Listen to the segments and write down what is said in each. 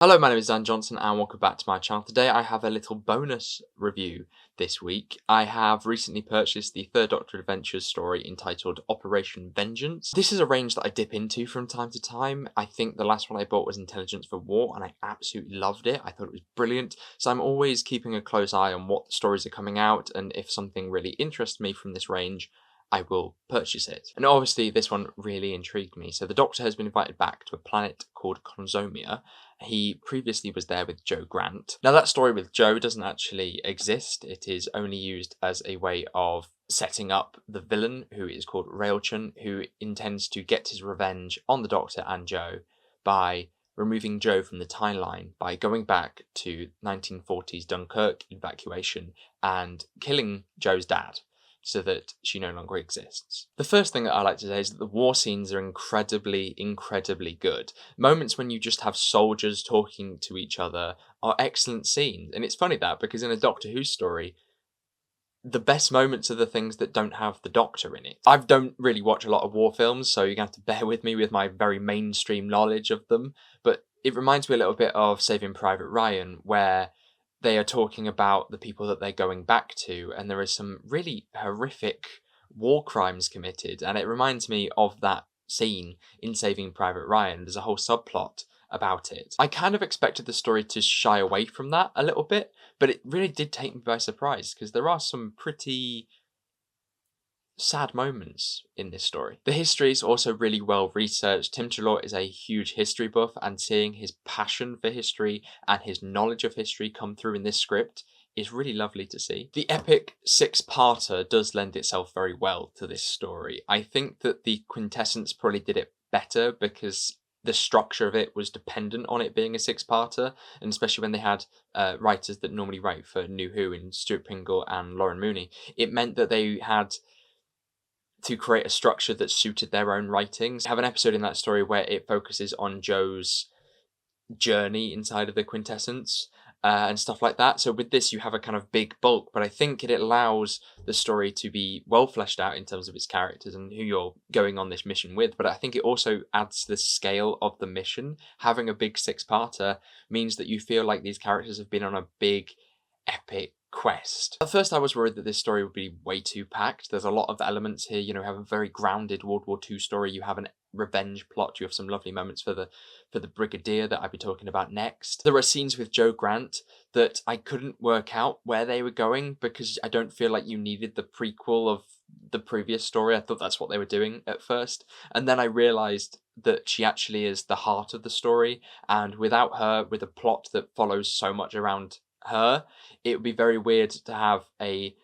Hello, my name is Dan Johnson and welcome back to my channel. Today I have a little bonus review this week. I have recently purchased the third Doctor Adventures story entitled Operation Vengeance. This is a range that I dip into from time to time. I think the last one I bought was Intelligence for War and I absolutely loved it. I thought it was brilliant. So I'm always keeping a close eye on what stories are coming out, and if something really interests me from this range, I will purchase it. And obviously this one really intrigued me. So the Doctor has been invited back to a planet called Konzomia. He previously was there with Jo Grant. Now that story with Jo doesn't actually exist. It is only used as a way of setting up the villain, who is called Railchun, who intends to get his revenge on the Doctor and Jo by removing Jo from the timeline, by going back to 1940s Dunkirk evacuation and killing Jo's dad, so that she no longer exists. The first thing that I like to say is that the war scenes are incredibly good. Moments when you just have soldiers talking to each other are excellent scenes. And it's funny that, because in a Doctor Who story, the best moments are the things that don't have the Doctor in it. I don't really watch a lot of war films, so you're going to have to bear with me with my very mainstream knowledge of them. But it reminds me a little bit of Saving Private Ryan, where they are talking about the people that they're going back to, and there are some really horrific war crimes committed, and it reminds me of that scene in Saving Private Ryan. There's a whole subplot about it. I kind of expected the story to shy away from that a little bit, but it really did take me by surprise, because there are some pretty sad moments in this story. The history is also really well researched. Tim Trelaw is a huge history buff, and seeing his passion for history and his knowledge of history come through in this script is really lovely to see. The epic six-parter does lend itself very well to this story. I think that the Quintessence probably did it better because the structure of it was dependent on it being a six-parter, and especially when they had writers that normally write for New Who in Stuart Pringle and Lauren Mooney, it meant that they had to create a structure that suited their own writings. I have an episode in that story where it focuses on Jo's journey inside of the Quintessence and stuff like that. So with this, you have a kind of big bulk, but I think it allows the story to be well fleshed out in terms of its characters and who you're going on this mission with. But I think it also adds to the scale of the mission. Having a big six-parter means that you feel like these characters have been on a big, epic quest. At first I was worried that this story would be way too packed. There's a lot of elements here. You know, you have a very grounded World War II story, you have an revenge plot, you have some lovely moments for the Brigadier that I'll be talking about next. There are scenes with Jo Grant that I couldn't work out where they were going, because I don't feel like you needed the prequel of the previous story. I thought that's what they were doing at first, and then I realised that she actually is the heart of the story, and without her, with a plot that follows so much around her, it would be very weird to have a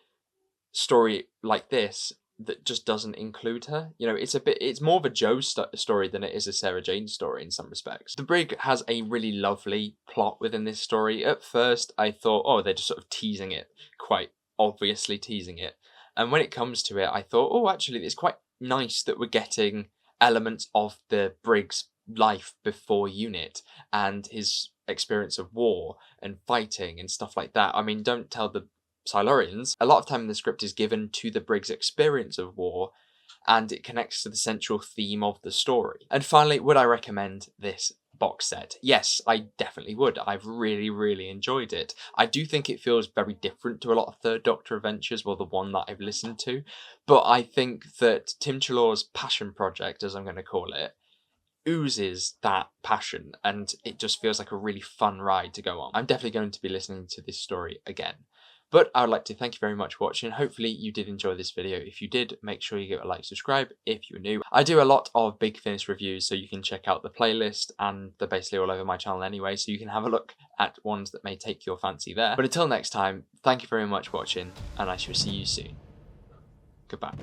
story like this that just doesn't include her. You know, it's more of a Jo story than it is a Sarah Jane story in some respects. The Brig has a really lovely plot within this story. At first I thought, oh, they're just sort of teasing it, quite obviously teasing it, and when it comes to it I thought, oh, actually it's quite nice that we're getting elements of the Brig's life before UNIT and his experience of war and fighting and stuff like that. I mean, don't tell the Silurians. A lot of time in the script is given to the Brig's experience of war, and it connects to the central theme of the story. And finally, would I recommend this box set? Yes, I definitely would. I've really enjoyed it. I do think it feels very different to a lot of Third Doctor adventures, well, the one that I've listened to, but I think that Tim Trelaw's passion project, as I'm going to call it, oozes that passion, and it just feels like a really fun ride to go on. I'm definitely going to be listening to this story again. But I would like to thank you very much for watching. Hopefully you did enjoy this video. If you did, make sure you give it a like, subscribe if you're new. I do a lot of Big Finish reviews, so you can check out the playlist, and they're basically all over my channel anyway, so you can have a look at ones that may take your fancy there. But until next time, thank you very much for watching, and I shall see you soon. Goodbye.